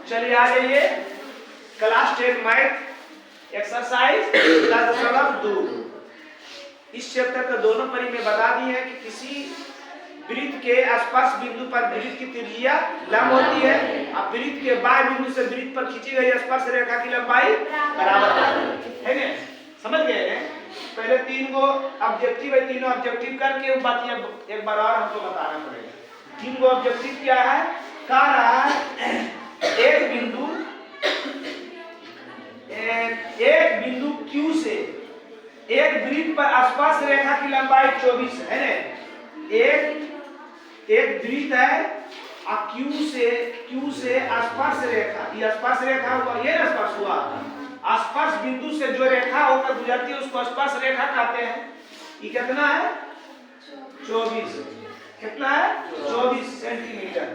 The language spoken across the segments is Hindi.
चलिए आ जाइए क्लास 10 मैथ एक्सरसाइज 10.2। इस चैप्टर का दोनों परी में बता दी है कि किसी वृत्त के स्पर्श बिंदु पर वृत्त की त्रिज्या लंब होती है। अब वृत्त के बाह्य बिंदु से वृत्त पर खींची गई स्पर्श रेखा की लंबाई बराबर है ना? समझ गए हैं? पहले तीन को ऑब्जेक्टिव है, तीनों ऑब्जेक्टिव करके वो बात एक बार और हमको बताना पड़ेगा। तीन को ऑब्जेक्टिव क्या है? कह रहा है एक बिंदु Q से एक वृत्त पर स्पर्श रेखा की लंबाई 24 है ना? एक वृत्त है और Q से स्पर्श रेखा, ये स्पर्श रेखा हुआ, ये स्पर्श हुआ, स्पर्श बिंदु से जो रेखा होकर गुजरती है उसको स्पर्श रेखा कहते हैं। ये कितना है? 24। कितना है? 24 सेंटीमीटर।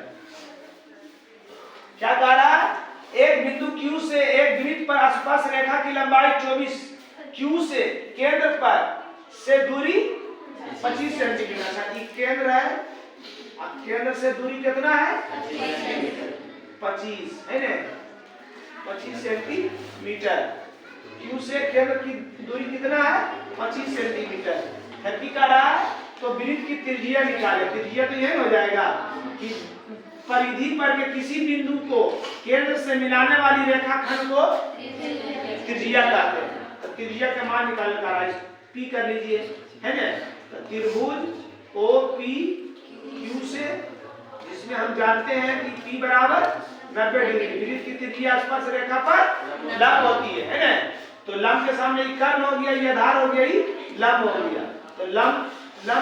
क्या कह रहा है? एक बिंदु Q से एक वृत्त पर स्पर्श रेखा की लंबाई 24, Q से केंद्र पर से दूरी 25 सेंटीमीटर। ये केंद्र है, केंद्र से दूरी कितना है? 25 है ना? 25 सेंटीमीटर। Q से केंद्र की दूरी कितना है? 25 सेंटीमीटर। फिर क्या रहा है? तो वृत्त की त्रिज्या निकाले। त्रिज्या तो यही हो जाएगा कि परिधि पर के किसी बिंदु को केंद्र से मिलाने वाली रेखाखंड को त्रिज्या कहते हैं। तो त्रिज्या का मान निकाल कर P कर लीजिए, है ना? तो त्रिभुज OPQ से, जिसमें हम जानते हैं कि P बराबर 90 डिग्री, वृत्त की त्रिज्या स्पर्श रेखा पर लंब होती है ना? तो लंब के सामने ये कर्ण हो गया, ये आधार हो गया, ये लंब हो गया। तो लंब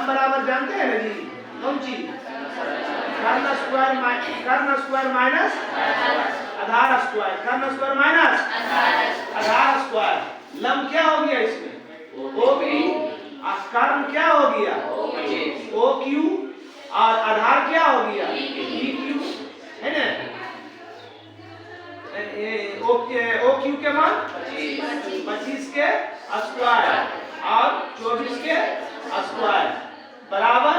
बराबर जानते हैं ना जी? कौन चीज? कर्ण स्क्वायर माइनस आधार स्क्वायर, कर्ण स्क्वायर माइनस आधार स्क्वायर। लंब क्या हो गया इसमें? OP। कर्ण क्या हो गया? OQ। और आधार क्या हो गया? PQ, है ना? OQ के मान 25 के स्क्वायर और 24 के स्क्वायर बराबर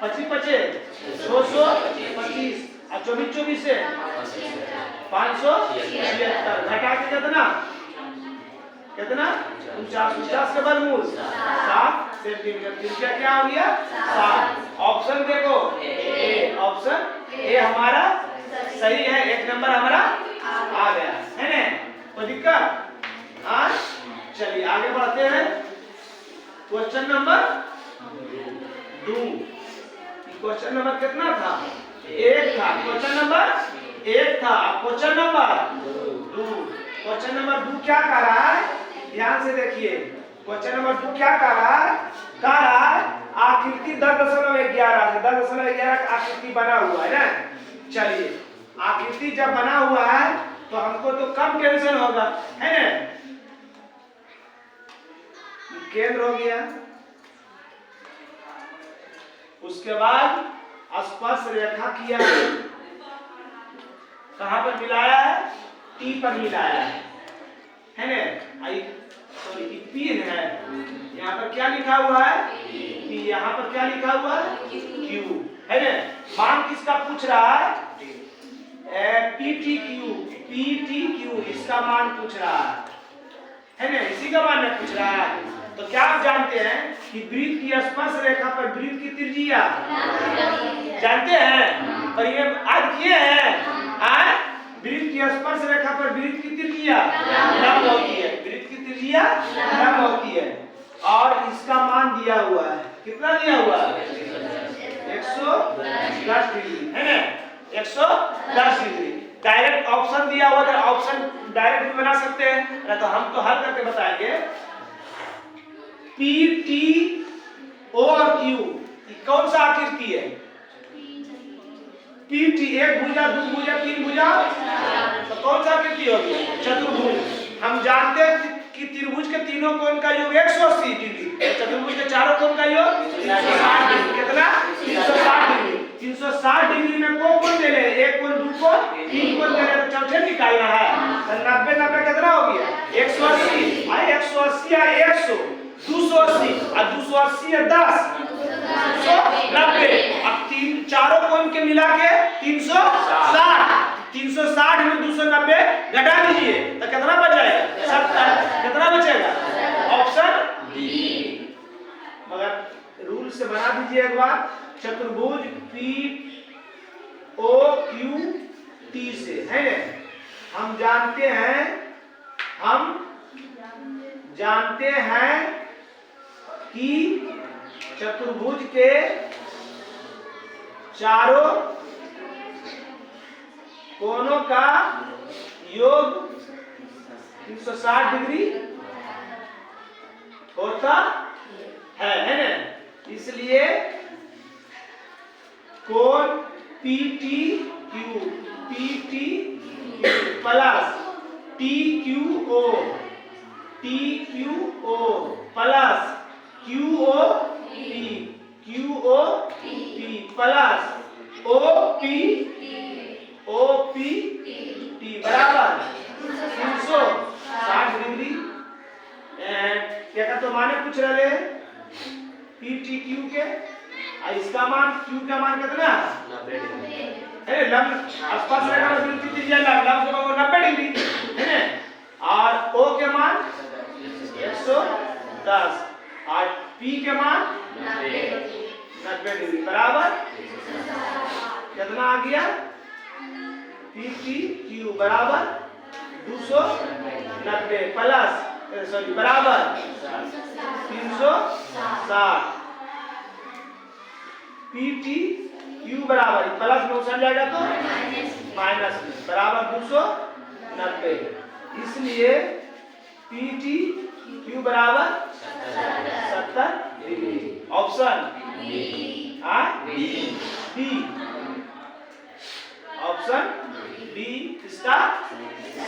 25 625 और 24 से 576। घटा के कितना 49 के वर्गमूल 7 सेंटीमीटर। त्रिज्या क्या हो गया? 7। ऑप्शन देखो ए, ऑप्शन ए हमारा सही है। एक नंबर हमारा आ गया है ना? कोई दिक्कत? हाँ, चलिए आगे बढ़ते हैं। Question number 2। क्वेश्चन नंबर कितना था? 1 था। क्वेश्चन नंबर 1 था। Question number 2। क्वेश्चन नंबर 2 क्या कह रहा है? ध्यान से देखिए। क्वेश्चन नंबर 2 क्या कह रहा है? कह रहा है आकृति 10.11 से 10.11 का आकृति बना हुआ है ना? चलिए, आकृति जब बना हुआ है तो हमको तो कम टेंशन होगा, है ना? केंद्र हो गया, उसके बाद स्पर्श रेखा किया, कहां पर मिलाया है? T पर मिलाया है ना? सॉरी पिन है, यहाँ पर क्या लिखा हुआ है? P। यहाँ पर क्या लिखा हुआ है? Q, है ना? मान किसका पूछ रहा है? PTQ, इसका मान पूछ रहा है ना? इसी का मान पूछ रहा है। तो क्या आप जानते हैं कि वृत्त की स्पर्श रेखा पर वृत्त की त्रिज्या जानते हैं? पर ये आज किए हैं। वृत्त की स्पर्श रेखा पर वृत्त की त्रिज्या लंब होती है, वृत्त की त्रिज्या लंब होती है। और इसका मान दिया हुआ है, कितना दिया हुआ है? 110 डिग्री, है ना? 110 डिग्री। डायरेक्ट ऑप्शन दिया हुआ था, ऑप्शन डायरेक्ट भी बना सकते हैं, तो हम तो हल करके बताएंगे। P, T, O और Q कौन सा आकृति है? PT, एक भुजा, दो भुजा, तीन भुजा, तो कौन सा आकृति होगी? चतुर्भुज। हम जानते हैं कि त्रिभुज के तीनों कोण का योग 180 डिग्री, चतुर्भुज के चारों कोण का योग 360 डिग्री। कितना? 360 डिग्री। 360 डिग्री में को कोण ले ले? एक कोण, दो कोण, तीन कोण ले ले, तो चौथे निकालना है। 90 कितना हो गया? 180। 180 या 100, 280 और 280 या 10 90। अब चारों कोण के मिला के 360 में चतुर्भुज पी ओ क्यू टी से, है ना? हम जानते हैं कि चतुर्भुज के चारों कोनों का योग 360 डिग्री होता है ना? इसलिए कोण PTQ plus TQO plus QOP plus OPT बराबर 360 डिग्री। क्या का तो माने पूछ रहे PTQ के, इसका मान Q का मान कितना है? लंब स्पर्श रेखा में बिंदु की त्रिज्या लंब का 90 डिग्री है ना? और O के मान 110 और P के मान 90 डिग्री बराबर कितना आ गया? PTQ बराबर 290 प्लस बराबर 360। PTQ बराबर प्लस में उछल जाएगा तो माइनस में बराबर 290। इसलिए PTQ बराबर 70 degree. Option D, option D इसका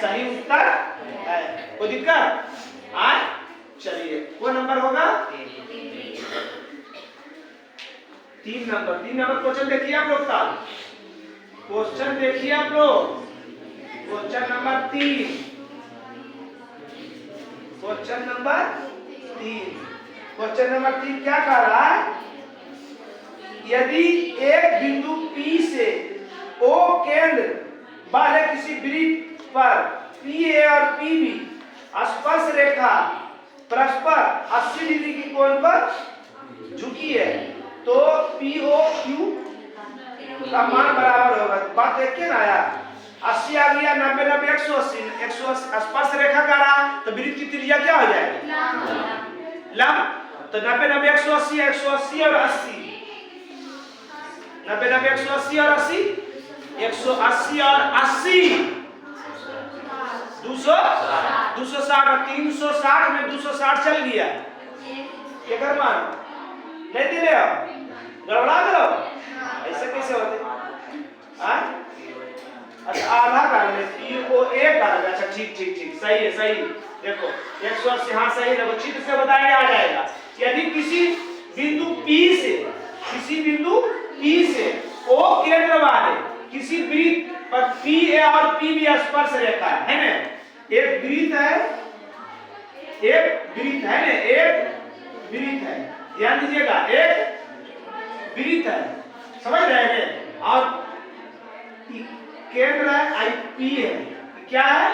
सही उत्तर है। कोई दिक्कत? चलिए वो नंबर होगा 3 नंबर क्वेश्चन देखिए आप लोग का। क्वेश्चन देखिए आप लोग, क्वेश्चन नंबर 3। क्वेश्चन नंबर 3 क्या कह रहा है? यदि एक बिंदु P से O केंद्र वाले किसी वृत्त पर PA और PB स्पर्श रेखा परस्पर 80 डिग्री की कोण पर झुकी है तो POQ का मान बराबर होगा। बात देखिए ना यार, 80 आ गया, 90 90 180 स्पर्श रेखा का रहा तो वृत्त की त्रिज्या क्या हो जाएगी? लंब। तो 90 90 180 180 और 80, 90 90 180 और 80, 180 और 80 260 और 360 में 260 चल गया। क्या कर मान नहीं दिले हो, गड़बड़ा करो, ऐसे कैसे होते? अच्छा आधा कर ले, PO एक कर ले। अच्छा ठीक सही है, सही। देखो 180 हाँ सही, देखो चित्र से बताएंगे आ जाएगा। यदि किसी बिंदु P से O केंद्र वाले किसी वृत्त पर PA और PB स्पर्श रेखा है ना? एक वृत्त है, ध्यान दीजिएगा, एक वृत्त है, समझ रहे हैं? और केंद्र है P है, क्या है?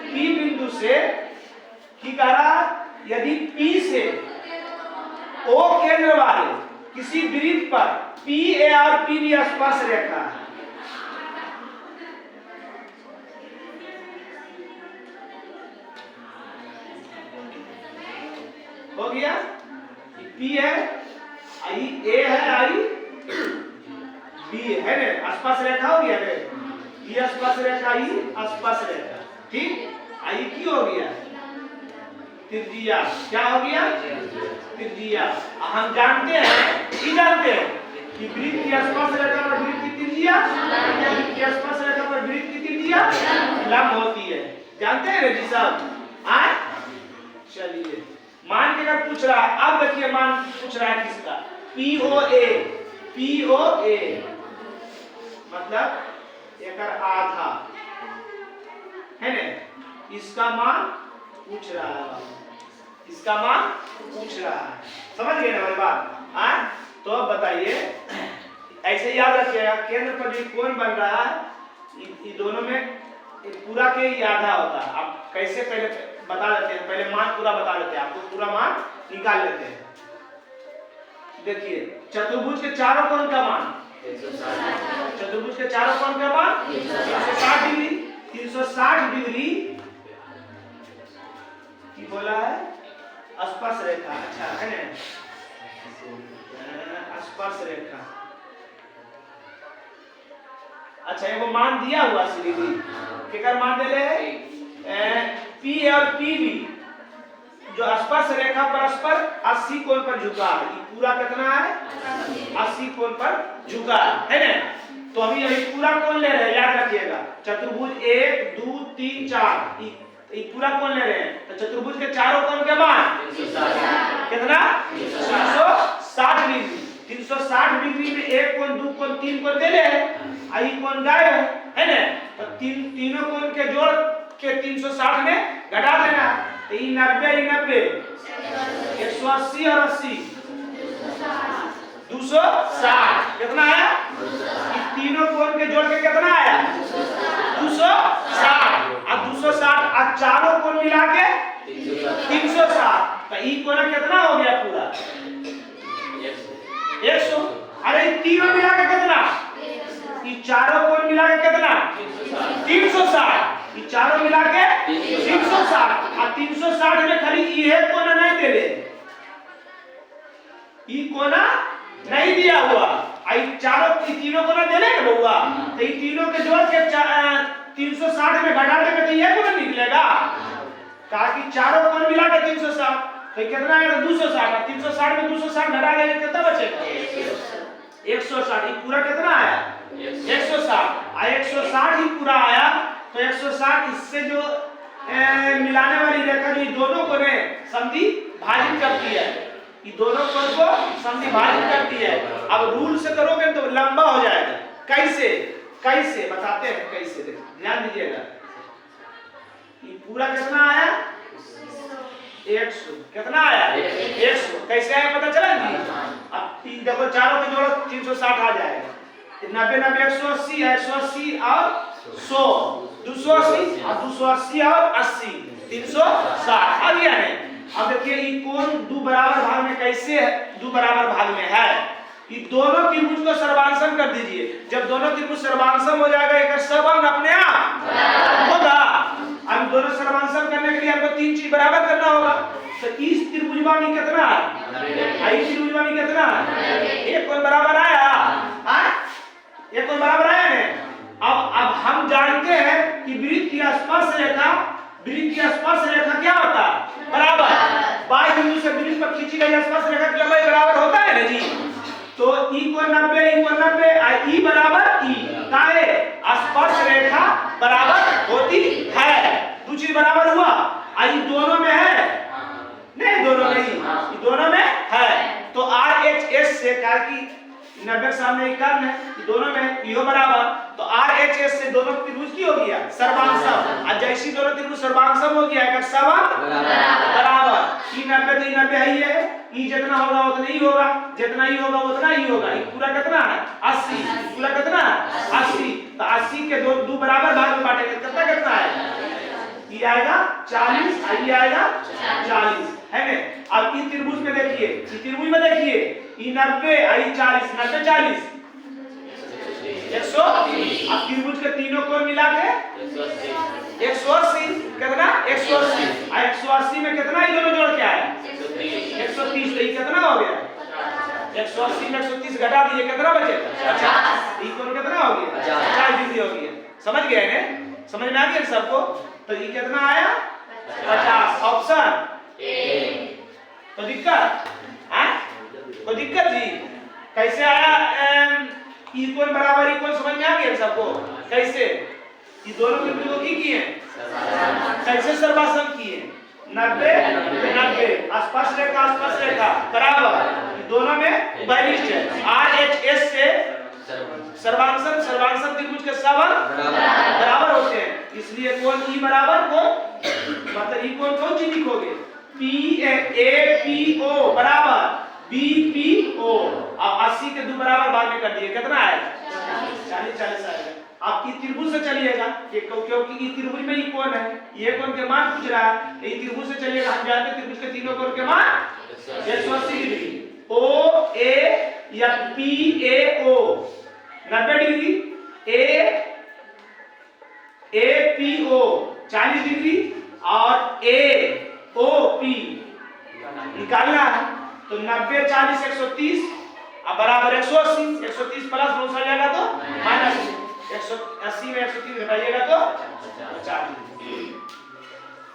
P बिंदु से की करा, यदि P से O केंद्र वाले किसी वृत्त पर PA और PB स्पर्श रेखा है, हो गया? P है, आई A है, आई B है ना? स्पर्श रेखा हो गया ना? ये स्पर्श रेखा, आई स्पर्श रेखा, ठीक? आई की हो गया त्रिज्या। क्या हो गया? त्रिज्या। हम जानते हैं कि वृत्त की स्पर्श रेखा पर वृत्त की त्रिज्या, वृत्त की स्पर्श रेखा पर वृत्त की त्रिज्या लंब होती है। जानते हैं जी साहब? चलिए मान के अगर पूछ रहा है, अब देखिए मान पूछ रहा है किसका? POA मतलब एक आधा है ना? इसका मान पूछ रहा है, इसका मान पूछ रहा है। समझ गए ना मेरी बात? तो अब बताइए, ऐसे याद रखिएगा, केंद्र पर जो कोण बन रहा है ये दोनों में पूरा के ही आधा होता है। आप कैसे पहले बता देते हैं, पहले मान पूरा बता देते हैं, आपको पूरा मान निकाल लेते हैं। देखिए चतुर्भुज के चारों कोण का मान, चतुर्भुज के चारों कोण का मान 360 डिग्री। 360 डिग्री की बोला है स्पर्श रेखा। अच्छा है ना, स्पर्श रेखा। अच्छा एगो मान दिया हुआ सीधी केकर मान देले पी और पीबी जो स्पर्श रेखा परस्पर 80 कोण पर झुका है। ये पूरा कितना है 80 कोण पर झुका है ना। तो अभी यही पूरा कोण ले रहे हैं, याद रखिएगा चतुर्भुज 1 2 3 4 ये पूरा कोण ले रहे हैं। तो चतुर्भुज के चारों कोण के मान कितना 360 डिग्री। 360 डिग्री में एक कोण दो कोण तीन कोण दे ले आई कोण गायब है ना। तो तीनों कोण के जोड़ के 360 में घटा देना। तो ये 90 180 और 80 260 कितना आया। तीनों कोण के जोड़ के कितना आया 260 और 260 और चारों कोण मिला के 360। तो ये कोण कितना हो गया पूरा 100। अरे तीनों मिला के कितना ये चारों कोण मिला के कितना 360। ये चारों मिला के 360 और 360 में खाली ये कोना नहीं दे रहे, ये कोना नहीं दिया हुआ। आई चारों तीनों कोना दे रहे ना बउआ। तो ये तीनों के जोड़ के 360 में घटा देंगे तो ये कोना निकलेगा। कहा कि चारों कोण मिला के 360 तो कितना आएगा 260। 360 में 260 घटा देंगे कितना बचेगा 160। ये पूरा कितना आया 160 और 160 ही पूरा आया। तो 160 इससे जो मिलाने वाली रेखा जो दोनों को ने समधि भाजित करती है, ये दोनों कोण को समधि भाजित करती है। अब रूल से करोगे तो लंबा हो जाएगा। कैसे कैसे बताते हैं कैसे, ध्यान दीजिएगा। ये पूरा कितना आया 100 कितना आया 100। कैसे आया पता चला जी। अब देखो चारों के जोड़ो 360 आ जाएगा। 90 90 180 180 और 100 280 और 280 और 80 360 आ गया है। अब देखिए ये कोण दो बराबर भाग में कैसे है, दो बराबर भाग में है। ये दोनों त्रिभुज को सर्वांशम कर दीजिए। जब दोनों त्रिभुज सर्वांशम हो जाएगा एक सबंग अपने आप होगा। अब दोनों सर्वांशम करने के लिए आपको तीन चीज बराबर करना होगा। तो इस त्रिभुजवा में कितना है, इस त्रिभुजवा में कितना है, एक कोण बराबर आया, एक कोण बराबर आया है। अब हम जानते हैं कि वृत्त की स्पर्श रेखा, वृत्त की स्पर्श रेखा क्या होता है बराबर बाह्य बिंदु से वृत्त पर खींची गई स्पर्श रेखा की लंबाई बराबर होता है ना जी। तो ई को 90 और ई बराबर ई का है स्पर्श रेखा बराबर होती है। दो चीज बराबर हुआ। आई दोनों में है नहीं, दोनों में नहीं, दोनों में है। तो आर एच एस से कहा कि 90 के सामने एक कर्ण है, दोनों में यो बराबर। तो आर एच एस से दोनों त्रिभुज की हो गया सर्वांशम। और जैसी दोनों त्रिभुज सर्वांशम हो गया एक सबंग बराबर। ई 90 तो 90 है, ये ई जितना होगा उतना ही होगा, जितना ही होगा उतना ही होगा। ये पूरा कितना है 80, पूरा कितना है 80। तो 80 के दो बराबर भाग में बांटेंगे कितना कितना है, ये आएगा 40 और ये आएगा 40 है ना। अब इस त्रिभुज में देखिए, इस त्रिभुज में देखिए ये 90 और ये 40, 90 40 130। अब त्रिभुज के तीनों कोण मिला के 180 कितना 180 और 180 में कितना ये दोनों जोड़ के आया 130। तो ये कितना हो गया 180 में 130 घटा दीजिए कितना बचेगा 50। ये कोण कितना हो गया 50 डिग्री हो गया। समझ गए ना, समझ में आ गया सबको। तो ये कितना आया 50 ऑप्शन ए। तो दिक्कत कोई दिक्कत जी कैसे आया इक्वल बराबर इक्वल समझ में आ गया सबको। कैसे ये दोनों त्रिभुजों की किए कैसे सर्वांशम किए 90 90 स्पर्श रेखा बराबर दोनों में बहिष्ठ है। आर एच एस से सर्वांशम त्रिभुज के सबंग बराबर होते हैं। इसलिए कोण ई बराबर को मतलब ई कोण कौन चीज लिखोगे पी ए पी ओ बराबर बी पी ओ। अब 80 के दो बराबर भाग में कर दिए कितना आएगा 40 40 आएगा। आप इस त्रिभुज से चलिएगा क्योंकि इस त्रिभुज में ये कोण है, ये कोण के मान पूछ रहा है। इस त्रिभुज से चलिएगा, हम जानते हैं त्रिभुज के तीनों कोण के मान 180 डिग्री। ओ ए या P A O 90 degree, A P O 40 degree और ए ओ पी निकालना है। तो 90 40 130 अब बराबर 180, 130 प्लस 9 हो जाएगा तो माइनस 180 में 130 घटाइएगा तो 50।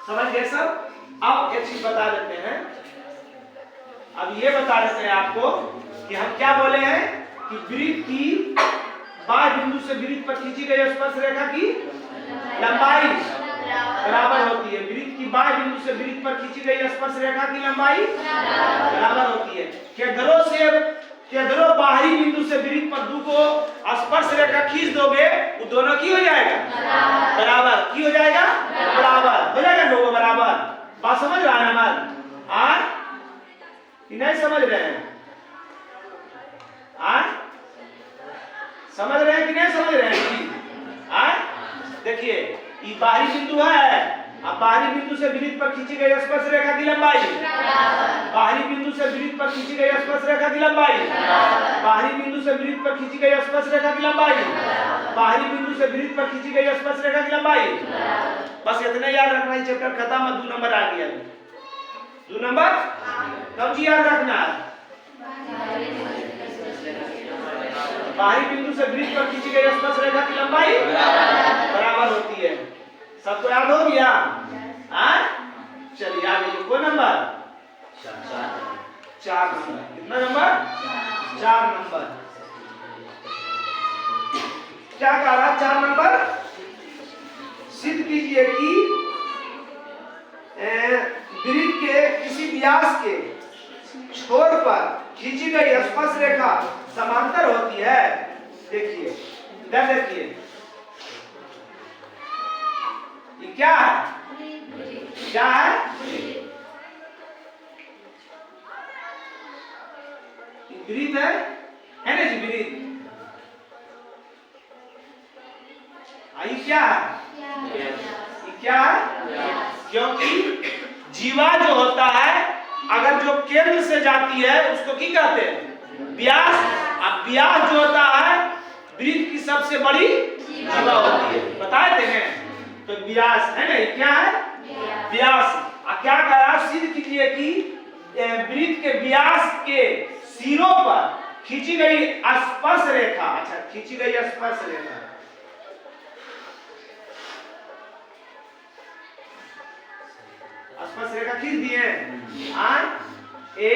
समझ गए सब? अब एक चीज बता देते हैं, अब ये बता देते हैं आपको कि हम क्या बोले हैं कि वृत्त की बाह्य बिंदु से वृत्त पर खींची गई स्पर्श रेखा की लंबाई बराबर होती है। वृत्त की बाह्य बिंदु से वृत्त पर खींची गई स्पर्श रेखा की लंबाई बराबर होती है। केंद्रों बाहरी बिंदु से वृत्त पर दो को स्पर्श रेखा खींच दोगे, वो दोनों की हो जाएगा बराबर, की हो जाएगा बराबर, हो जाएगा दोनों बराबर। बात समझ रहा है हमारे? कि नहीं समझ रहे हैं? समझ रहे हैं कि नहीं समझ रहे हैं? देखिए ये बाहरी बिंदु है, अब बाहरी बिंदु से वृत्त पर खींची गई स्पर्श रेखा की लंबाई, बाहरी बिंदु से वृत्त पर खींची गई स्पर्श रेखा की लंबाई, बाहरी बिंदु से वृत्त पर खींची गई स्पर्श रेखा की लंबाई, बाहरी बिंदु से वृत्त पर खींची गई स्पर्श रेखा की लंबाई। बस इतने याद रखना है, चैप्टर खत्म। 2 नंबर आ गया, 2 नंबर कब जी याद रखना है? बाहरी बिंदु से वृत्त पर खींची गई स्पर्श रेखा की लंबाई बराबर होती है। सबको याद हो गया? चलिए आगे लिखो नंबर 4 नंबर। कितना नंबर? 4 नंबर। क्या कह रहा? 4 नंबर सिद्ध कीजिए कि वृत्त के किसी व्यास के छोर पर खींची गई स्पर्श रेखा समांतर होती है। देखिए देखिए ये क्या है? क्या है? वृत्त है ना जी? वृत्त ये क्या है? ये क्या है? क्योंकि जीवा जो होता है अगर जो केंद्र से जाती है उसको की कहते हैं? व्यास। अब व्यास जो होता है वृत्त की सबसे बड़ी जीवा होती है, बताए थे हैं? तो व्यास है ना, क्या है? व्यास। क्या कहा? सिद्ध कीजिए कि वृत्त के व्यास के सिरों पर खींची गई स्पर्श रेखा, अच्छा खींची गई स्पर्श रेखा स्पर्श रेखा खींच दिए A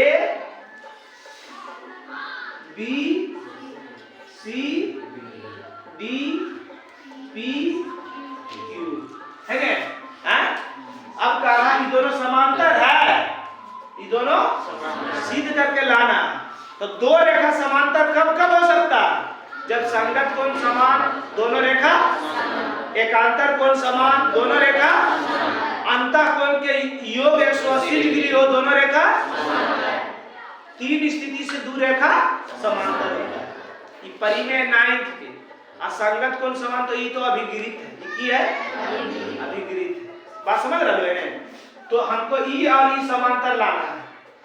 B C D P Q है क्या? अब कहा ये दोनों समांतर है, ये दोनों सिद्ध करके लाना। तो 2 रेखा समांतर कब कब हो सकता? जब संगत कोण समान दोनों रेखा, एकांतर कोण समान दोनों रेखा, अंतः कोण के योग 180 डिग्री हो दोनों रेखा, 3 स्थिति से 2 रेखा समांतर होता है। ये परिमेय 9th के असंगत कोण समान, तो ये तो अभिगिरित है। ये है अभिगिरित है। बात समझ रहे हो? तो हमको ई और ई समांतर लाना है,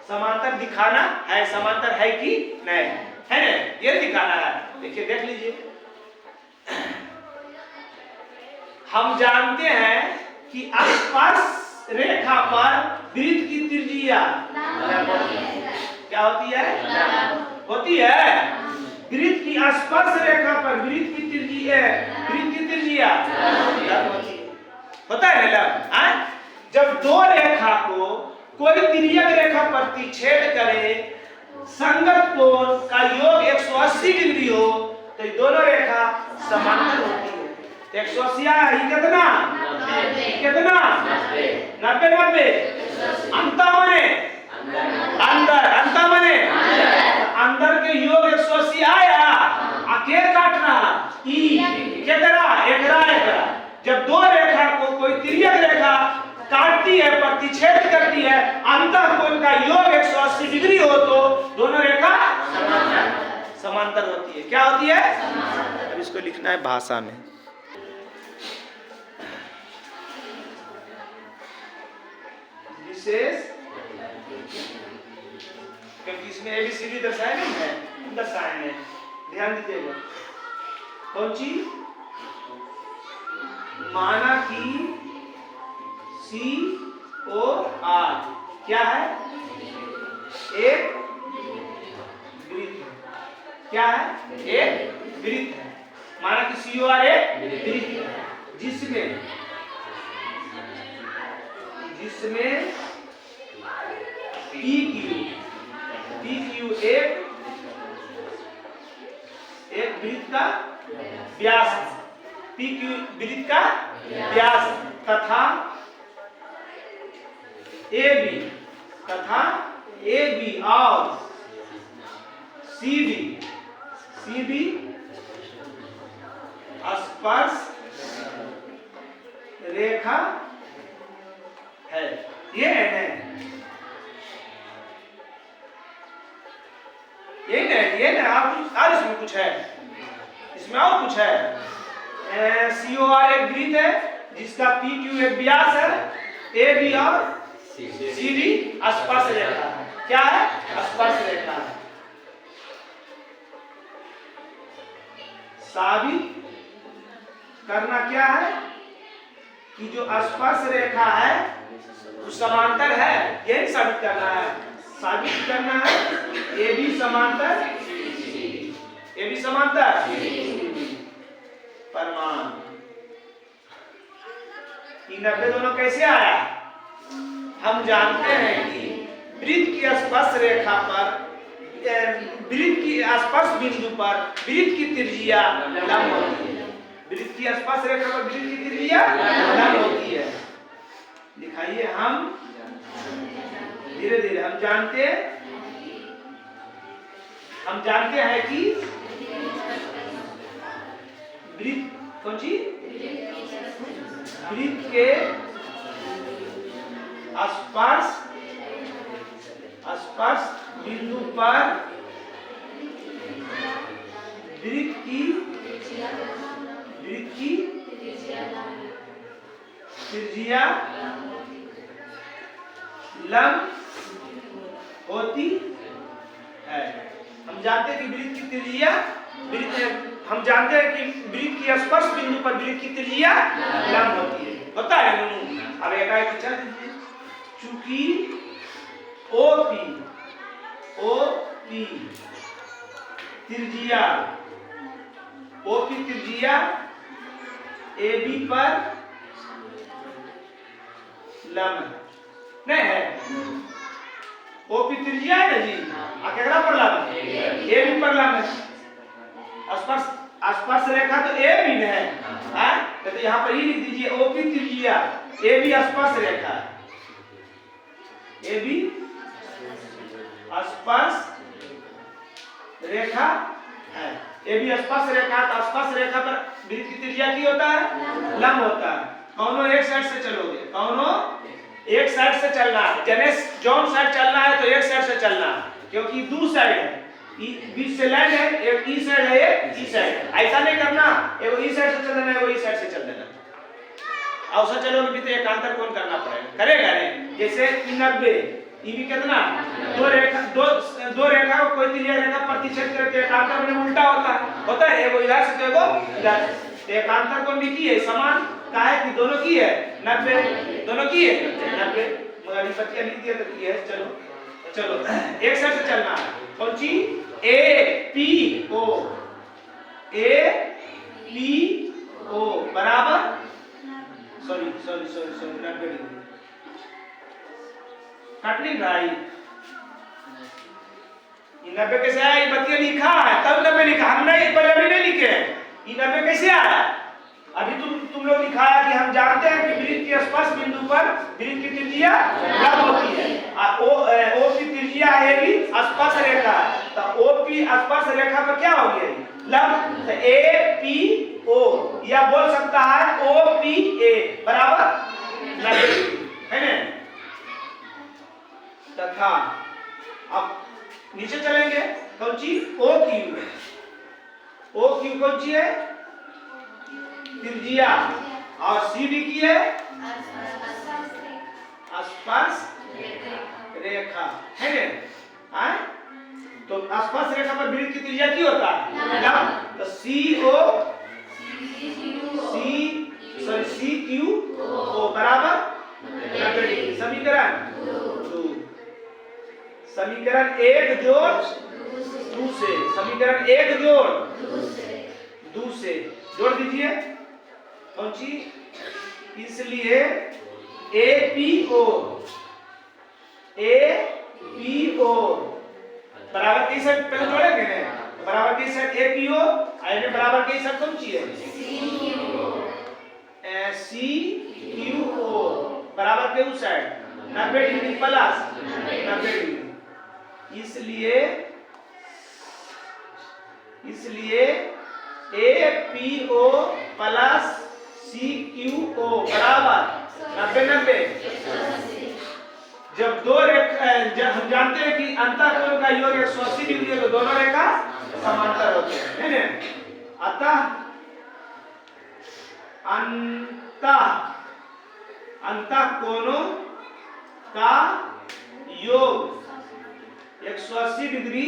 समांतर दिखाना है। समांतर है कि नहीं है ना, ये दिखाना है। देखिए देख लीजिए, हम जानते हैं कि स्पर्श रेखा पर वृत्त की त्रिज्या क्या होती है? होती है। वृत्त की स्पर्श रेखा पर वृत्त की त्रिज्या होता है ना। जब 2 रेखा को कोई तिर्यक रेखा प्रतिच्छेद करे, संगत कोण का योग 180 डिग्री हो, तो ये दोनों रेखा समांतर होती है। 180 है कितना? कितना? 90 90 अंतर माने अंदर, अंतर माने अंदर के योग 180 आया, आके काट रहा ई कितना? एकरा। जब 2 रेखा को कोई तिर्यक रेखा काटती है, प्रतिच्छेद करती है, अंतर कोण का योग 180 डिग्री हो, तो दोनों रेखा समांतर होती है। क्या होती है? अब इसको लिखना है भाषा में। विशेष क्योंकि इसमें ABCD दर्शाए नहीं है, दर्शाए हैं, ध्यान दीजिएगा। कौन सी? माना कि COR क्या है? एक वृत्त है। क्या है? एक वृत्त है। माना कि COR एक वृत्त है जिसमें PQ एक वृत्त का व्यास है। PQ वृत्त का व्यास तथा AB और CB स्पर्श रेखा है। ये है ये ना आप और इसमें कुछ है, इसमें और कुछ है। COR एक वृत्त है जिसका PQ एक व्यास है, AB और CD स्पर्श रेखा है। क्या है? स्पर्श रेखा है। साबित करना क्या है कि जो स्पर्श रेखा है वो समांतर है, यही साबित करना है। साबित करना है AB समांतर प्रमाण। 90 दोनों कैसे आया? हम जानते हैं कि वृत्त की स्पर्श रेखा पर, वृत्त की स्पर्श बिंदु पर वृत्त की त्रिज्या लंब होती है। वृत्त की स्पर्श रेखा पर वृत्त की त्रिज्या लंब होती है। दिखाइए, हम धीरे धीरे हम जानते हैं कि वृत्त कौन सी? वृत्त के स्पर्श बिंदु पर वृत्त की त्रिज्या लंब होती है। हम जानते हैं कि वृत्त की त्रिज्या हम जानते हैं कि वृत्त की स्पर्श बिंदु पर वृत्त की त्रिज्या लंब होती है। होता है। अब एक अच्छा दीजिए, चूंकि OP त्रिज्या AB पर लंब नहीं है। OP त्रिज्या है ना जी, केकरा पर लंब है? AB पर लंब है। स्पर्श रेखा तो AB में है, तो यहाँ पर ही लिख दीजिए OP त्रिज्या AB स्पर्श रेखा, AB स्पर्श रेखा है। AB स्पर्श रेखा, तो स्पर्श रेखा पर वृत्त की त्रिज्या की होता है? लंब होता है। कौनो एक साइड से चलोगे, कौनो एक साइड से चलना है। जौन साइड चलना है तो एक साइड से चलना है, क्योंकि दो साइड है, बीच से लाइन है, एक ई साइड है, एक ई साइड। ऐसा नहीं करना एगो ई साइड से चल देना, एगो ई साइड से चल देना। औसा चलोगे भी तो एकांतर कोण करना पड़ेगा, करेगा नहीं। जैसे 90 ई भी कितना? दो रेखा को कोई त्रिज्या रेखा प्रतिच्छेद करके एकांतर में उल्टा होता है। एगो इधर से तो एगो इधर से। एकांतर कोण भी की है समान, का है कि दोनों की है 90, दोनों की है 90। मगर ये बच्चियां लिख दिया तो की है। चलो एक साइड से चलना है। कौन सी? APO बराबर सॉरी 90 डिग्री। कटनी भाई 90 कैसे आया? ये बच्चियां लिखा है तब 90 लिखा, हमने नहीं लिखे। 90 कैसे आया? अभी तुम लोग लिखाया कि हम जानते हैं कि वृत्त के स्पर्श बिंदु पर वृत्त की त्रिज्या लंब होती है। O की त्रिज्या है भी स्पर्श रेखा, तो OP स्पर्श रेखा पर क्या हो गया? लंब। तो APO या बोल सकता है OPA बराबर 90 है ना। तथा अब नीचे चलेंगे, कौन सी? OQ कौन सी है? त्रिज्या, और CD की है स्पर्श रेखा है ना। सी क्यू ओ बराबर 90 डिग्री। समीकरण 2। समीकरण 1 जोड़ 2 से, समीकरण 1 जोड़ 2 से जोड़ दीजिए कौन चीज। इसलिए APO बराबर की साइड पहले जोड़ेंगे ना, बराबर की साइड APO आने बराबर की साइड कौन सी है CQO बराबर के उस साइड 90 डिग्री प्लस 90 डिग्री। इसलिए APO प्लस CQO बराबर 90-90। जब हम जानते हैं कि अंतःकोण का योग 180 डिग्री है तो दोनों रेखा समांतर होते हैं, है ना। अतः अंतःकोणों का योग 180 डिग्री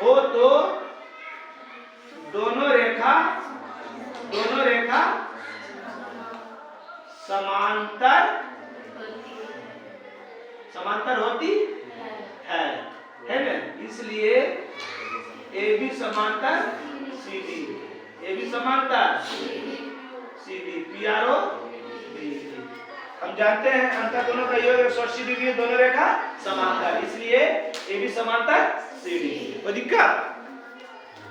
हो तो दोनों रेखा समांतर होती है ना। इसलिए AB समांतर CD समांतर CD PRO। हम जानते हैं अंतःकोणों का योग 180 डिग्री, दोनों रेखा समांतर, इसलिए AB समांतर CD। कोई दिक्कत?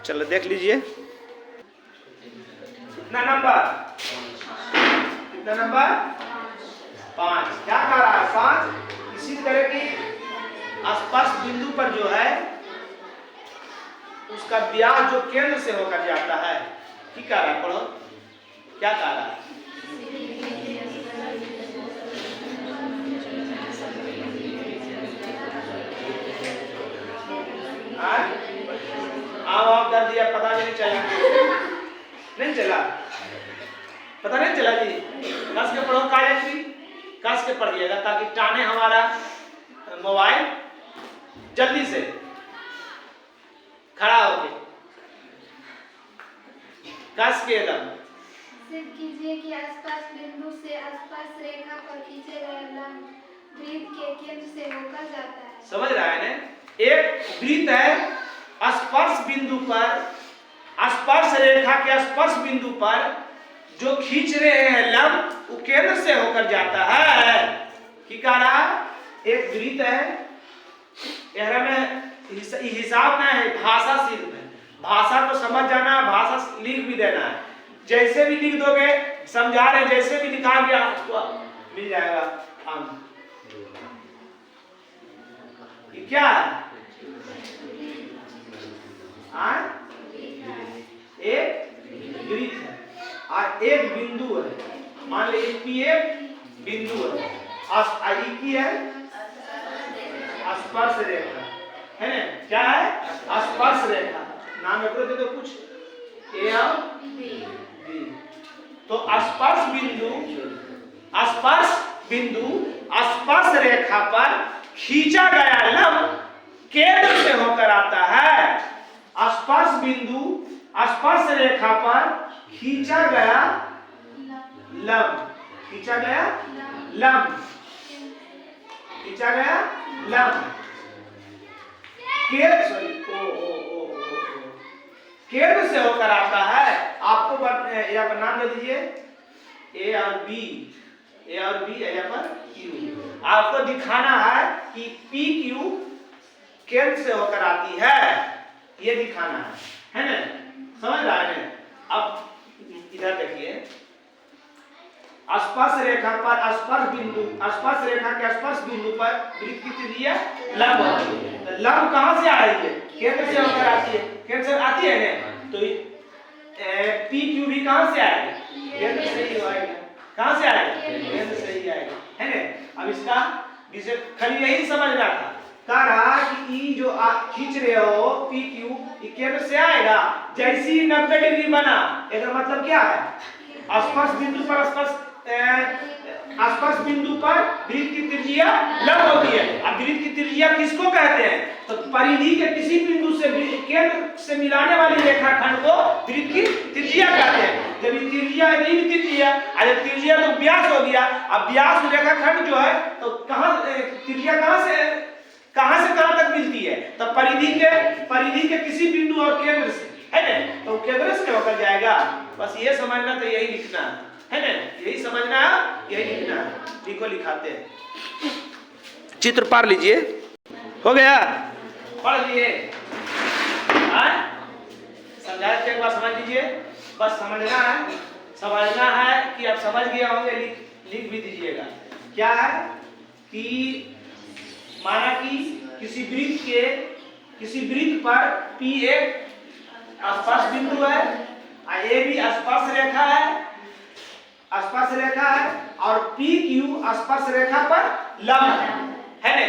चलो देख लीजिए कितना नंबर 5। क्या कह रहा है 5। इसी तरह की आसपास बिंदु पर जो है उसका व्यास जो केंद्र से होकर जाता है, ठीक कह रहा है, पढ़ो क्या कह रहा है। आप कर दिया, पता नहीं चला, पता नहीं चला जी। कस के पढ़ो कागज की, कस के पढ़िएगा ताकि टाने हमारा मोबाइल जल्दी से खड़ा होके कस के एकदम सिद्ध कीजिए कि आसपास बिंदु से आसपास रेखा पर खींचे गए लंब वृत्त के केंद्र से होकर जाता है। समझ रहा है ना। एक वृत्त है, स्पर्श बिंदु पर, स्पर्श रेखा के स्पर्श बिंदु पर जो खींच रहे हैं लंब वो केंद्र से होकर जाता है। ठीक कह रहा, एक वृत्त है, यह में हिसाब ना है, भाषा सिर्फ है, भाषा को समझ जाना, भाषा लिख भी देना है। जैसे भी लिख दोगे, समझा रहे जैसे भी लिखा गया आपको मिल जाएगा अंक। ये क्या है? एक वृत्त है और एक बिंदु है। मान लीजिए पी एक बिंदु है, की है स्पर्श रेखा, है ना। क्या है? स्पर्श रेखा। नाम रखो तो कुछ ए और बी। तो स्पर्श बिंदु स्पर्श रेखा पर खींचा गया लंब केंद्र से होकर आता है। स्पर्श बिंदु स्पर्श रेखा पर खींचा गया लंब केंद्र से होकर आता है। आपको यहाँ पर नाम दे दीजिए ए और बी यहाँ पर क्यू। आपको दिखाना है कि पी क्यू केंद्र से होकर आती है, ये दिखाना है ना। समझ रहा है ना। अब इधर देखिए, स्पर्श रेखा पर स्पर्श रेखा के स्पर्श बिंदु पर वृत्त की त्रिज्या लंब होती है। लंब कहां से आ रही है? केंद्र से होकर आती है। केंद्र से आती है ना, तो पी क्यू भी कहां से आएगा? केंद्र से ही आएगा। कहां से आएगा? केंद्र से ही आएगा, है ना। अब इसका विषय खाली यही समझना था। कह रहा कि ई जो खींच रहे हो पी क्यू, ये केंद्र से आएगा। जैसे ही 90 डिग्री बना, इसका मतलब क्या है? स्पर्श बिंदु पर स्पर्श बिंदु पर वृत्त की त्रिज्या लंब होती है। अब वृत्त की त्रिज्या किसको कहते हैं? तो परिधि के किसी बिंदु से केंद्र से मिलाने वाली रेखाखंड को वृत्त की त्रिज्या कहते हैं। जब ये त्रिज्या है, ये भी त्रिज्या, जब त्रिज्या तो व्यास हो गया। अब व्यास रेखाखंड जो है तो त्रिज्या कहां से कहां तक मिलती है? तो परिधि के किसी बिंदु और केंद्र से, है ना? तो केंद्र से होकर जाएगा। बस ये समझना, तो यही लिखना है ना, यही समझना, यही लिखना। लिखो, लिखाते हैं, चित्र पार लीजिए। हो गया, पढ़ लिए, समझाया एक बार समझ लीजिए। बस समझना है कि आप समझ गए होंगे। लिख भी दीजिएगा। क्या है कि माना कि किसी वृत्त पर P एक स्पर्श बिंदु है, A भी स्पर्श रेखा है, और PQ स्पर्श रेखा पर लंब है ना।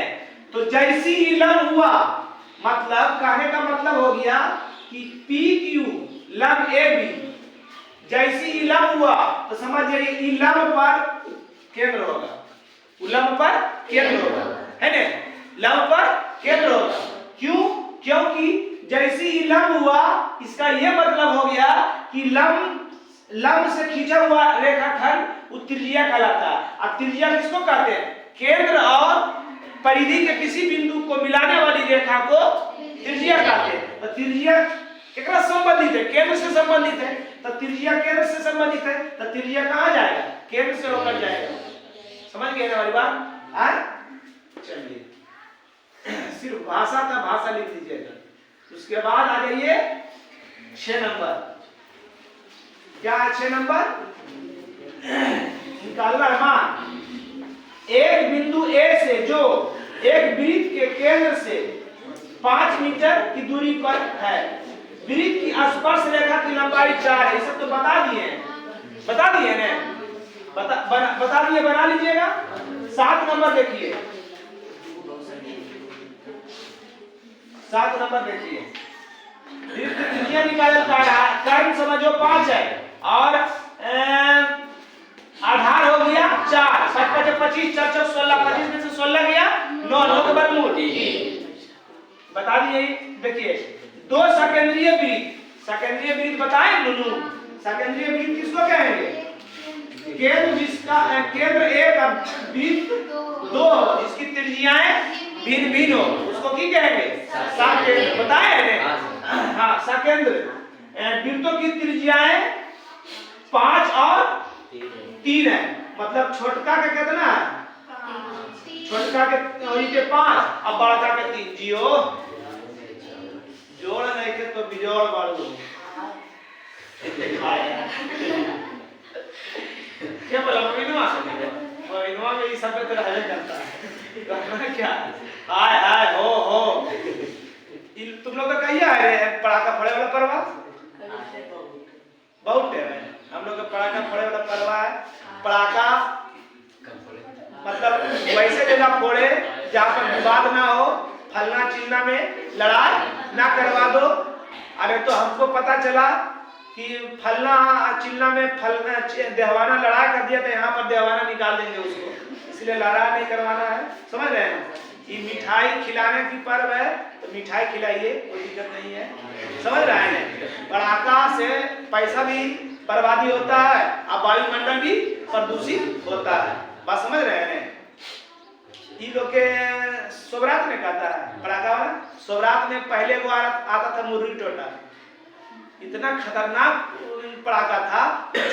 तो जैसी ही लंब हुआ, मतलब कहने का मतलब हो गया कि PQ लंब AB जैसी ही लंब हुआ तो समझ जाइए लंब पर केंद्र होगा, लंब पर केंद्र होगा, है ना, लंब पर केंद्र होगा। क्यों? क्योंकि जैसी ही लंब हुआ, इसका यह मतलब हो गया कि लंब से खींचा हुआ रेखाखंड उत्त्रिज्या कहलाता है। अब त्रिज्या किसको कहते हैं? केंद्र और परिधि के किसी बिंदु को मिलाने वाली रेखा को त्रिज्या कहते हैं। तो त्रिज्या केकरा संबंधित है? केंद्र से संबंधित है। तो त्रिज्या केंद्र से संबंधित है, तो त्रिज्या कहां जाएगा? केंद्र से होकर जाएगा। समझ गए ना हमारी बात? चलिए, सिर्फ भाषा था, भाषा लिख दीजिएगा। उसके बाद आ जाइए 6 नंबर। क्या है 6 नंबर? निकालना है मान। एक बिंदु A से जो एक वृत्त के केंद्र से 5 मीटर की दूरी पर है, वृत्त की स्पर्श रेखा की लंबाई 4 है। ये सब तो बता दिए हैं ना? बता दिए, बना लीजिएगा। 7 नंबर देखिए, 7 नंबर देखिए। वृत्त की त्रिज्या निकालना पड़ रहा है, कर्म समझो 5 है और आधार हो गया 4, 7 5 25, 4 4 16, 25 में से 16 गया 9 के वर्गमूल। बता दिए। देखिए, 2 सकेंद्रीय वृत्त बताएं नुनू। सकेंद्रीय वृत्त किसको कहेंगे? केंद्र एक और वृत्त 2 जिसकी त्रिज्याएं भिन्न भिन्न हो, उसको की कहेंगे? सकेंद्र। बताए ना? हाँ, सकेंद्र वृत्तों की त्रिज्याएं 5 और 3 है। मतलब छोटका का कितना है? छोटका के 5 और बड़का के 3। जियो जोड़ नहीं के तो बिजोड़ बाड़ू। क्या बोला महीनवा में ये सब तो रहने करता है। क्या हाय हो तुम लोग तो कहिए आए रहे पड़ाका फोड़े वाला परवा? बहुत टाइम है हम लोग का पड़ाका फोड़े वाला परवा है। पड़ाका मतलब वैसे जगह फोड़े जहाँ पर विवाद ना हो, फलना चिल्ला में लड़ाई ना करवा दो। अरे तो हमको पता चला कि फलना चिल्ला में देहवाना लड़ाई कर दिया, तो यहाँ पर देहवाना निकाल देंगे उसको, इसलिए लड़ाई नहीं करवाना है। समझ रहे हैं? ये मिठाई खिलाने की पर्व है तो मिठाई खिलाइए, कोई दिक्कत नहीं है। समझ रहे हैं? पड़ाका से पैसा भी बर्बादी होता है और वायुमंडल भी प्रदूषित होता है। बात समझ रहे हैं? ये लोग के सोबरात में कहता है पड़ाका वाला। सोबरात में पहले वो आता था मुर्री टोटा, इतना खतरनाक पड़ाका था,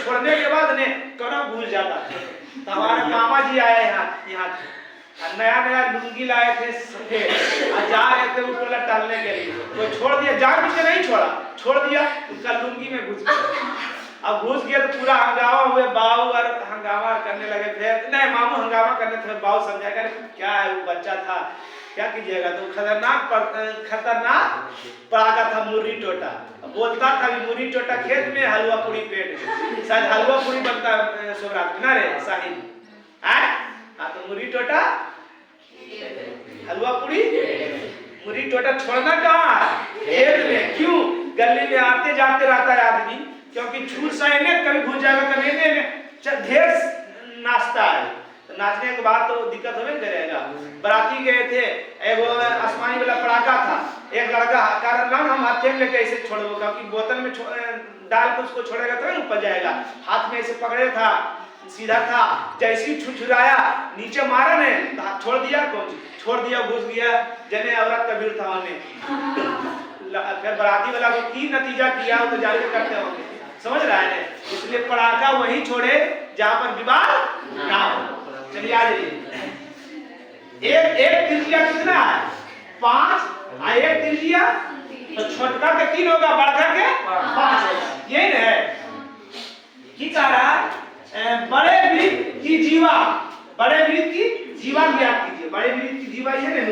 छोड़ने के बाद ने कौन भूल जाता था। तो हमारे मामा जी आए यहाँ नया लुंगी लाए थे सफेद और जा रहे थे वो टोला टालने के लिए, तो छोड़ दिया, जान बुझ के नहीं छोड़ दिया, उसका लुंगी में घुस गया। अब घुस गया तो पूरा हंगामा हुए, बाऊ और हंगामा करने लगे। फिर नहीं मामू हंगामा करने थे, बाऊ समझाएगा क्या है वो बच्चा था क्या कीजिएगा। तो खतरनाक पड़ाका था मुर्री टोटा। बोलता था कि मुर्री टोटा खेत में हलवा पूरी पेट में, शायद हलवा पूरी बनता सोबरात में ना रे साहिब। हाँ तो मुर्री टोटा हलवा पूरी, मुर्री टोटा छोड़ना कहाँ है? खेत में। क्यों? गली में आते जाते रहता है आदमी, क्योंकि छूट सही कभी भूल जाएगा, कभी ढेर नाश्ता है, तो नाचने के बाद तो दिक्कत होवे करेगा। बराती गए थे, एगो आसमानी वाला पटाखा था, एक लड़का कारण हम हाथ में लेके ऐसे छोड़ो, क्योंकि बोतल में डाल के उसको छोड़ेगा तो ऊपर जाएगा। हाथ में ऐसे पकड़े था, सीधा था, जैसे ही छुछुराया नीचे मारा ने तो हाथ छोड़ दिया, कौन छोड़ दिया, घुस गया जने औरत का भीड़ था वहां। फिर बराती वाला को की नतीजा किया तो जाके करते होंगे, समझ रहा है। इसलिए पटाखा वहीं छोड़े जहां पर विवाद ना हो। चलिए आ जाइए। एक तिरछिया कितना है? 5 और एक तिरछिया तो छोटका के 3 होगा, बड़का के 5 होगा। यही ना है की कह रहा है? बड़े वृत्त की जीवा, बड़े वृत्त की जीवा ज्ञात कीजिए। बड़े वृत्त की जीवा ये ना,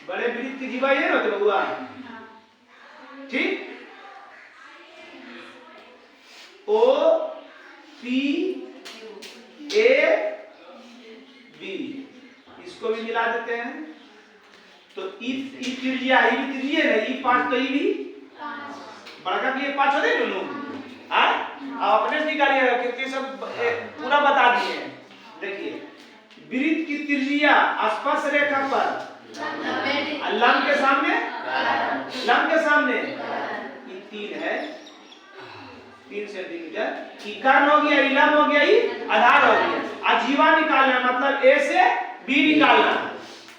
बड़े वृत्त की जीवा ये ना होते बबुआ, ठीक। O P A B इसको भी मिला देते हैं तो ई त्रिज्या, ई भी त्रिज्या है, ई 5 तो ई भी बड़का के लिए 5 होते हैं दोनों। हाँ, आप अपने से निकालिएगा कितने सब पूरा बता दिए हैं। देखिए वृत्त की त्रिज्या स्पर्श रेखा पर लंब के सामने, लंब के सामने ये 3 है, 3 सेंटीमीटर। कर्ण हो गया, लंब हो गया, आधार हो गया। अजीवा निकालना मतलब ए से बी निकालना,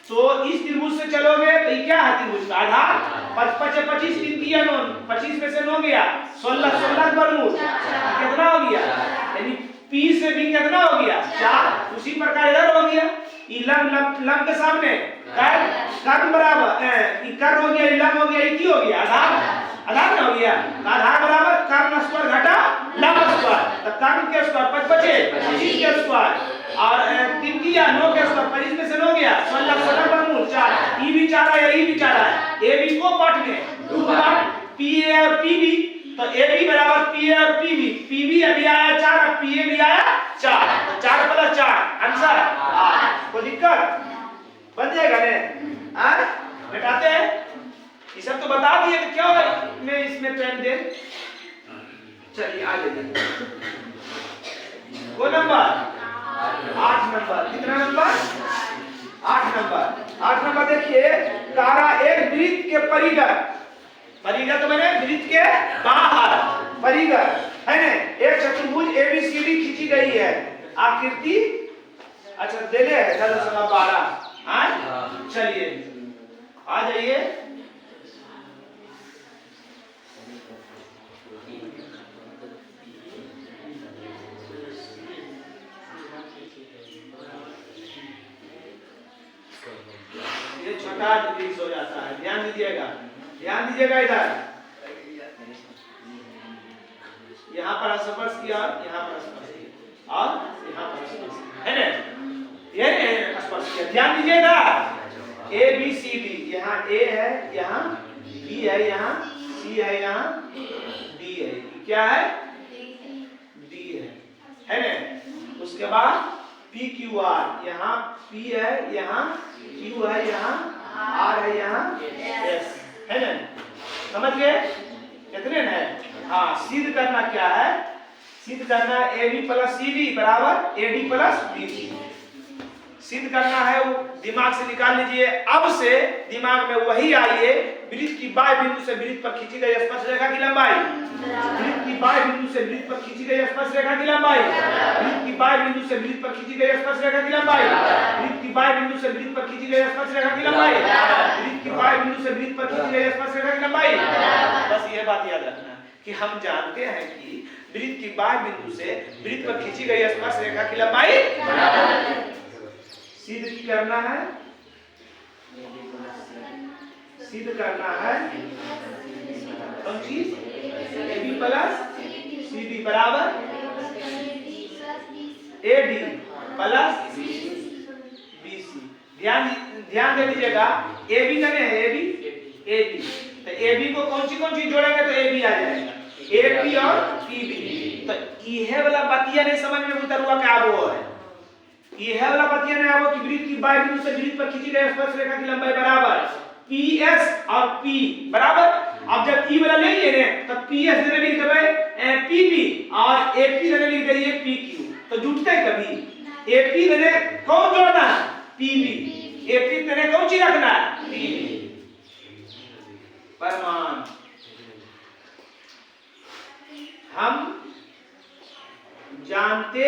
तो इस त्रिभुज से चलोगे तो ये क्या है? त्रिभुज का आधार 5 5 25 3 3 9, 25 में से 9 गया, 16 16 वर्गमूल कितना हो गया? यानी P से B कितना हो गया? 4। उसी प्रकार इधर हो गया, लंब के सामने कर्ण बराबर कर्ण हो गया, लंब हो गया, ये हो गया आधार, आधार ना हो गया। आधार बराबर कर्ण स्क्वायर घटा लंब स्क्वायर, तो कर्ण के स्क्वायर 5 25 25 के स्क्वायर और 3 किया 9 के स्क्वायर, 25 में से 9 गया, 16 16 वर्गमूल 4। ई भी 4 है, ई भी 4 है। ए बी को पार्ट में 2 पार्ट, पी ए और पी बी, तो ए बी बराबर पी ए और पी बी। पी बी अभी आया 4 और पी ए भी आया 4, तो 4 + 4 आंसर 8। कोई दिक्कत बन जाएगा ने? घटाते हैं, ये सब तो बता दिए, तो क्यों मैं इसमें पेन दे। चलिए आगे वो नंबर 8 नंबर, कितना नंबर? 8 नंबर। 8 नंबर देखिए, तारा एक वृत्त के परिगत, परिगत मैंने वृत्त के बाहर, परिगत है ना, एक चतुर्भुज ABCD खींची गई है। आकृति अच्छा दे ले 12। चलिए आ जाइए। ये छोटा डिग्रीज हो जाता है, ध्यान दीजिएगा, ध्यान दीजिएगा। इधर यहाँ पर स्पर्श किया, यहाँ पर स्पर्श किया और यहाँ पर स्पर्श किया, है ना, ये स्पर्श किया। ध्यान दीजिएगा, ABCD, यहाँ A है, यहाँ B है, यहाँ C है, यहाँ D है, क्या है? D है ना। उसके बाद PQR, यहाँ P है, यहाँ Q है, यहाँ R है, यहाँ S है ना। समझ गए कितने है? हाँ, सिद्ध करना क्या है? सिद्ध करना AB + CD बराबर AD + BC सिद्ध करना है। वो दिमाग से निकाल लीजिए। अब से दिमाग में वही आइए, वृत्त की बाह्य बिंदु से वृत्त पर खींची गई स्पर्श रेखा की लंबाई, वृत्त की बाह्य बिंदु से वृत्त पर खींची गई स्पर्श रेखा की लंबाई, वृत्त की बाह्य बिंदु से वृत्त पर खींची गई स्पर्श रेखा की लंबाई, वृत्त की बाह्य बिंदु से वृत्त पर खींची गई स्पर्श रेखा की लंबाई, वृत्त की बाह्य बिंदु से वृत्त पर खींची गई स्पर्श रेखा की लंबाई। बस ये बात याद रखना कि हम जानते हैं कि वृत्त की बाह्य बिंदु से वृत्त पर खींची गई स्पर्श रेखा की लंबाई सिद्ध करना है, सिद्ध करना है कौन चीज? AB + CD बराबर AD + BC। ध्यान दे दीजिएगा, AB कने है, AB तो AB को कौन सी जोड़ेंगे तो AB आ जाएगा, AP और PB। तो यह वाला बतिया नहीं समझ में उतरुआ क्या वो है, यह वाला बतिया नहीं आवो कि वृत्त की बाह्य बिंदु से वृत्त पर खींची गई स्पर्श रेखा की लंबाई बराबर PS और P बराबर अब जब ई वाला ले लिए ने तब पीएस देने लिख देबे पीपी और एपी देने लिख दइए पीक्यू तो जुटते कभी एपी देने कौन जोड़ना है पीबी एपी देने कौन चीज रखना है पीबी परमाणु हम जानते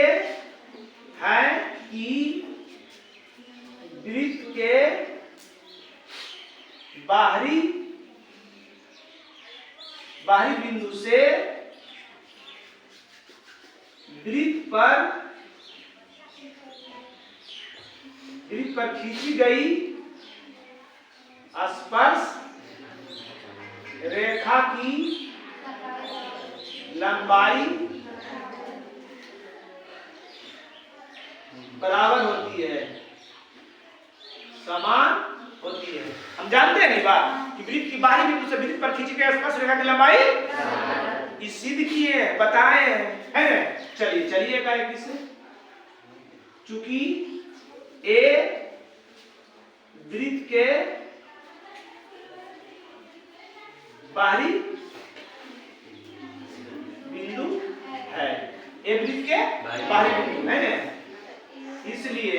हैं कि वृत्त के बाहरी बिंदु से वृत्त पर खींची गई स्पर्श रेखा की लंबाई बराबर होती है समान होती है। हम जानते हैं बात कि वृत्त की बाहरी बिंदु से वृत्त पर खींची गई स्पर्श रेखा की लंबाई इस सिद्ध किए बताए है ना। चलिए का एक इससे चूंकि ए वृत्त के बाहरी बिंदु है ए वृत्त के बाहरी बिंदु है ना इसलिए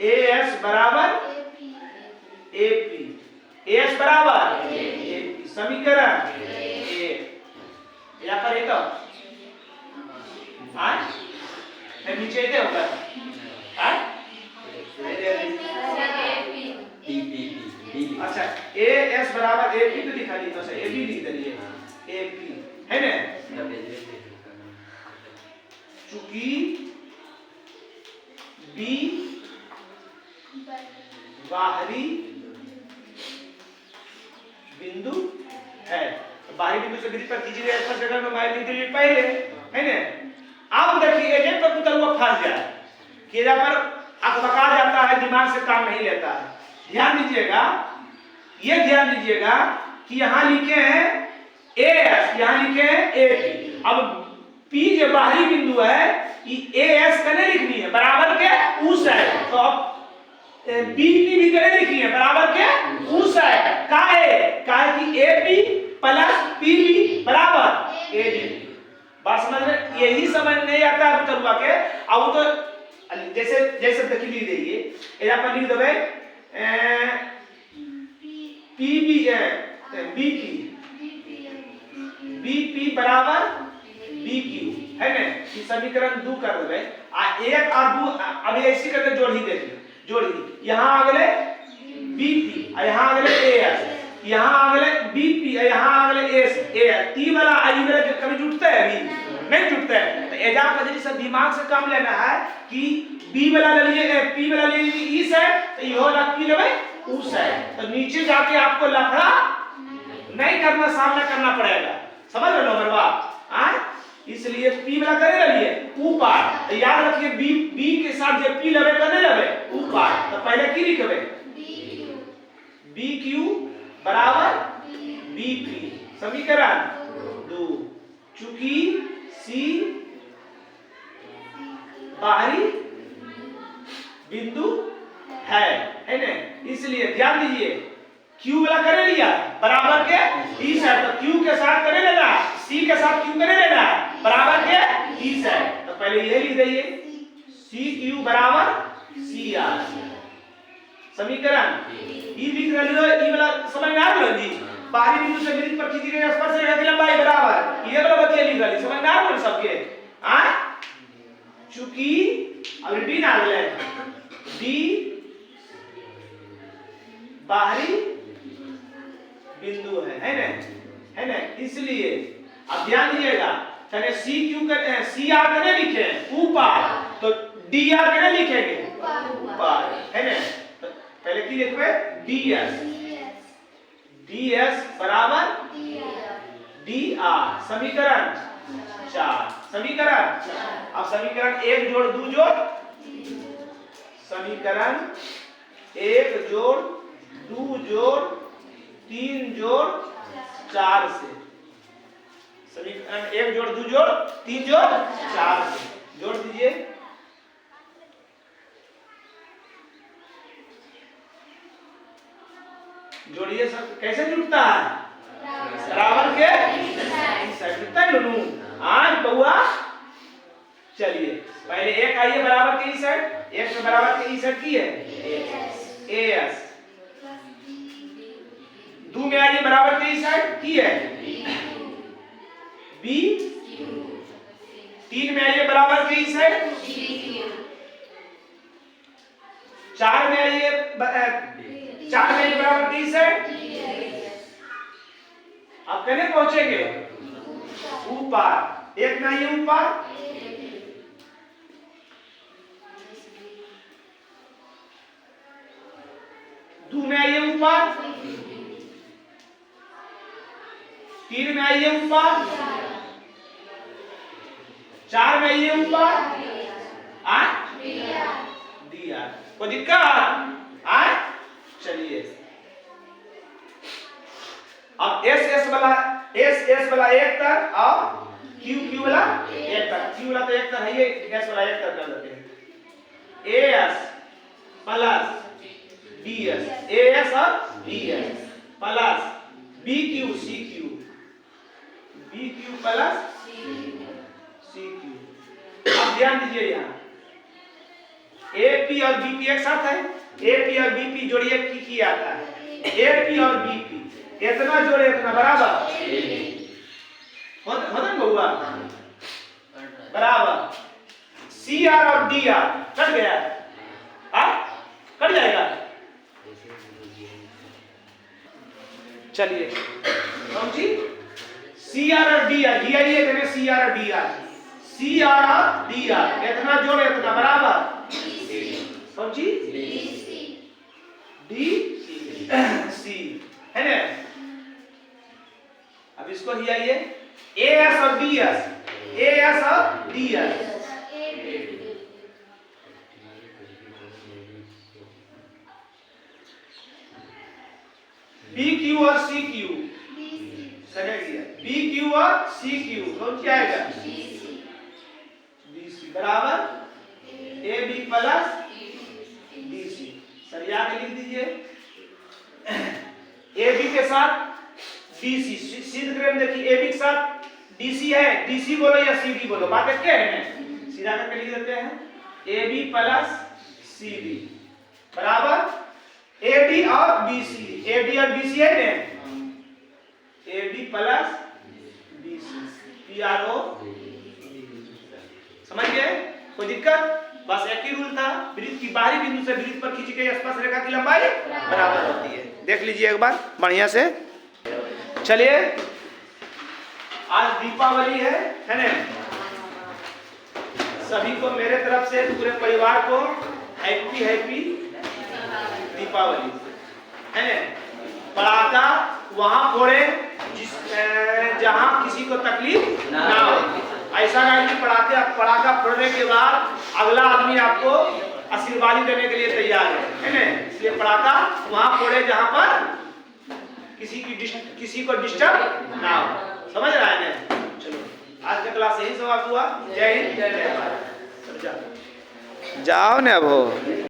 एएस बराबर एपी एएस बराबर एपी समीकरण ए यहाँ पर एक नीचे इधर होगा अच्छा एएस बराबर एपी तो लिखा ली तो सही एबी लिख दीजिए एपी है ना चूंकि बी बाहरी बिंदु है बाहरी बिंदु से वृत्त पर खींची गई स्पर्श रेखा में बाहरी बिंदु पहले है ना। अब देखिए एजेंट पर कुछ हुआ फंस जाए कि जहां पर अकबका जाता है दिमाग से काम नहीं लेता है। ध्यान दीजिएगा ये ध्यान दीजिएगा कि यहां लिखे हैं एएस यहां लिखे हैं एपी अब पी जो बाहरी बिंदु है ये एएस कने लिखनी है बराबर के उस है तो अब बीपी भी कने लिखनी है बराबर के उस है काहे कि एपी प्लस पीबी बराबर एबी बात समझ रहे यही समझ नहीं आता है तरुआ के अब तो जैसे देखिए लिख दीजिए यहां पर लिख देबे पीबी बीपी बीपी बराबर बीक्यू है ना ये समीकरण 2 कर देबे आ 1 और 2 अब ऐसे करके जोड़ी यहां अगले बीपी और यहां अगले एएस यहां अगले बीपी और यहां अगले एस ए टी वाला आई वाला जो कभी जुटता है अभी नहीं जुटता है तो एजा बजरी से दिमाग से काम लेना है कि बी वाला ले लिए पी वाला ले लिए इस है तो ये वाला पी लेबे उस है तो नीचे जाके आपको लफड़ा नहीं करना सामना करना पड़ेगा समझ रहे हो मेरे बात इसलिए पी वाला करे लिए ऊपर तो याद रखिए बी के साथ जो पी लेबे करने लेबे ऊपर तो पहले की लिखबे बी क्यू बराबर बीपी समीकरण 2 चूंकि सी बाहरी बिंदु है ना इसलिए ध्यान दीजिए Q वाला करे लिया बराबर के इस है तो Q के साथ करे लेना C के साथ Q करे लेना बराबर के इस है तो पहले ये लिख दइए CQ बराबर CR समीकरण ई लिख रहे हो ई वाला समझ में आ रहा है जी बाहरी बिंदु से वृत्त पर खींची गई स्पर्श रेखा की लंबाई बराबर ये वाला बतिया लिख रही समझ में आ रहा है सबके चूंकि अब डी ना ले डी बाहरी बिंदु है ना इसलिए अब ध्यान दीजिएगा चले सी क्यू कर सी आर करने लिखे ऊपर तो डी आर करने लिखेंगे ऊपर है ना तो पहले की लिखबे ds बराबर डी आर समीकरण 4 समीकरण अब समीकरण 1 जोड़ 2 जोड़ समीकरण 1 जोड़ 2 जोड़ 3 जोड़ 4 से समीकरण 1 जोड़ 2 जोड़ 3 जोड़ 4 से जोड़ दीजिए जोड़िए सब कैसे जुटता है? बराबर के इस साइड जुटता है दोनों। आज बउआ चलिए पहले एक आइए बराबर के इस साइड, एक में बराबर के इस साइड की है ए एस। दो में आइए बराबर के इस साइड की है बी। तीन में आइए बराबर के इस साइड। चार में आइए बराबर की साइड। आप कहने पहुंचेंगे ऊपर। एक में आइए ऊपर। दो में आइए ऊपर। तीन में आइए ऊपर। चार में आइए ऊपर। दिया कोई दिक्कत आए? चलिए अब एस वाला एक तक और क्यू वाला एक तक। क्यू वाला तो एक तक है, ये एस वाला एक तक कर देते हैं। एस प्लस बीएस, एस और BS plus BQ CQ, BQ plus CQ. अब ध्यान दीजिए यहाँ एपी और बीपी एक साथ है। एपी और बीपी जोड़िए की आता है। एपी और बीपी इतना जोड़े इतना बराबर होता है बउआ बराबर। सी आर और डी आर कट गया, कट जाएगा। चलिए समझी सी आर और डी आर, डी आर ये देने सी आर और डी आर, सी आर और डी आर इतना जोड़े इतना बराबर समझी डी सी है ना। अब इसको ही आइए ए एस और डी एस, ए एस और डी एस। बी क्यू और सी क्यू समझ गया। बी क्यू और सी क्यू कौन क्या आएगा? बी सी बराबर A B plus D C. सरिया के लिख दीजिए ए बी के साथ डीसी। सिद्ध ग्रह देखिए ए बी के साथ डीसी है, डीसी बोलो या सीडी बोलो, बात क्या है? सीधा करके लिख देते हैं A B plus C D बराबर ए डी और बी सी। ए डी और बी सी है ना, A D plus B C P R O. समझ गए? कोई दिक्कत? बस एक ही रूल था, वृत्त की बाहरी बिंदु से वृत्त पर खींची गई स्पर्श रेखा की लंबाई बराबर होती है। देख लीजिए एक बार बढ़िया से। चलिए आज दीपावली है ना, सभी को मेरे तरफ से पूरे परिवार को हैप्पी हैप्पी दीपावली है ना। पटाखा वहां फोड़े जहां किसी को तकलीफ ना हो। ऐसा नहीं कि पटाखा फोड़ने के बाद अगला आदमी आपको आशीर्वाद देने के लिए तैयार है ना। इसलिए पटाखा वहां फोड़े जहां पर किसी को डिस्टर्ब ना हो। समझ रहा है ना? चलो आज का क्लास यही समाप्त हुआ। जय हिंद जय भारत। जाओ ना अब हो।